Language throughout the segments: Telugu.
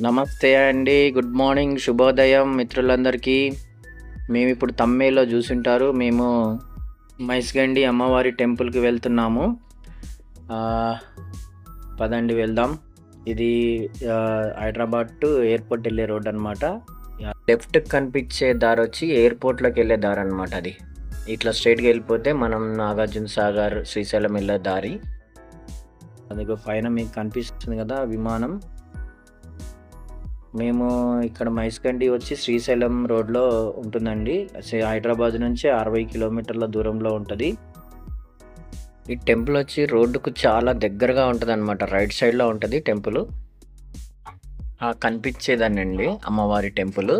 నమస్తే అండి. గుడ్ మార్నింగ్, శుభోదయం మిత్రులందరికీ. మేమిప్పుడు తమ్మేలో చూసుంటారు. మేము మైస్గండి అమ్మవారి టెంపుల్‌కి వెళ్తున్నాము. పదండి వెళ్దాం. ఇది హైదరాబాద్ టు ఎయిర్‌పోర్ట్ వెళ్ళే రోడ్ అనమాట. లెఫ్ట్‌కి కనిపించే దారొచ్చి ఎయిర్‌పోర్ట్‌లోకి వెళ్ళే దారనమాట అది. ఇట్లా స్ట్రెయిట్‌గా వెళ్ళిపోతే మనం నాగార్జున సాగర్, శ్రీశైలం వెళ్ళే దారి. అదిగో పైన మీకు కనిపిస్తుంది కదా విమానం. మేము ఇక్కడ మైస్కండి వచ్చి శ్రీశైలం రోడ్లో ఉంటుందండి. హైదరాబాద్ నుంచి 60 కిలోమీటర్ల దూరంలో ఉంటుంది. ఈ టెంపుల్ వచ్చి రోడ్డుకు చాలా దగ్గరగా ఉంటుంది అనమాట. రైట్ సైడ్లో ఉంటుంది టెంపుల్. కనిపించేదానండి అమ్మవారి టెంపుల్.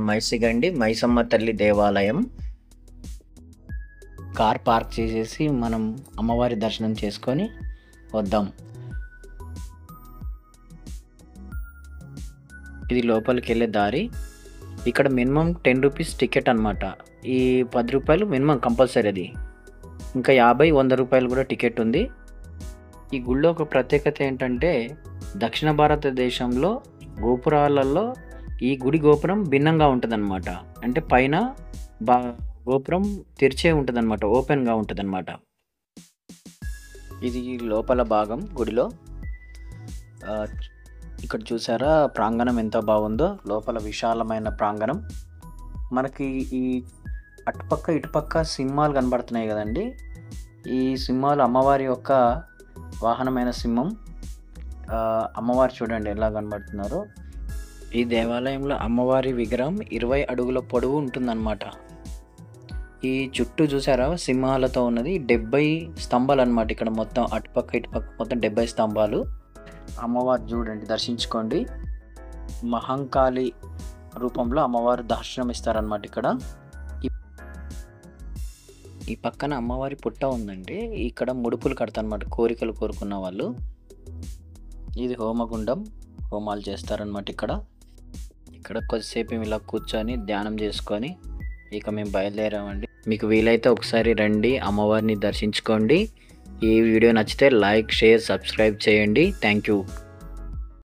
మైసిగండి మైసమ్మ తల్లి దేవాలయం. కార్ పార్క్ చేసేసి మనం అమ్మవారి దర్శనం చేసుకొని వద్దాం. ఇది లోపలికి వెళ్ళే దారి. ఇక్కడ మినిమం 10 రూపీస్ టికెట్ అనమాట. ఈ 10 రూపాయలు మినిమం కంపల్సరీ అది. ఇంకా 50, 100 రూపాయలు కూడా టికెట్ ఉంది. ఈ గుళ్ళో ఒక ప్రత్యేకత ఏంటంటే దక్షిణ భారతదేశంలో గోపురాలలో ఈ గుడి గోపురం భిన్నంగా ఉంటుందన్నమాట. అంటే పైన గోపురం తెరిచే ఉంటుందన్నమాట, ఓపెన్గా ఉంటుందన్నమాట. ఇది లోపల భాగం గుడిలో. ఇక్కడ చూసారా ప్రాంగణం ఎంత బాగుందో. లోపల విశాలమైన ప్రాంగణం. మనకి ఈ అటుపక్క ఇటుపక్క సింహాలు కనబడుతున్నాయి కదండి. ఈ సింహాలు అమ్మవారి యొక్క వాహనమైన సింహం. అమ్మవారు చూడండి ఎలా కనబడుతున్నారో. ఈ దేవాలయంలో అమ్మవారి విగ్రహం 20 అడుగుల పొడవు ఉంటుందన్నమాట. ఈ చుట్టూ చూసారా సింహాలతో ఉన్నది 70 స్తంభాలు అనమాట. ఇక్కడ మొత్తం అటుపక్క ఇటుపక్క మొత్తం 70 స్తంభాలు. అమ్మవారు చూడండి, దర్శించుకోండి. మహంకాళి రూపంలో అమ్మవారు దర్శనం ఇస్తారనమాట. ఇక్కడ ఈ పక్కన అమ్మవారి పుట్ట ఉందండి. ఇక్కడ ముడుపులు కడతారనమాట కోరికలు కోరుకున్న వాళ్ళు. ఇది హోమగుండం, హోమాలు చేస్తారనమాట. ఇక్కడ కొద్దిసేపు ఇలా కూర్చొని ధ్యానం చేసుకొని ఇక మేము బయలుదేరామండి. మీకు వీలైతే ఒకసారి రండి, అమ్మవారిని దర్శించుకోండి. ఈ వీడియో నచ్చితే లైక్, షేర్, సబ్స్క్రైబ్ చేయండి. Thank you.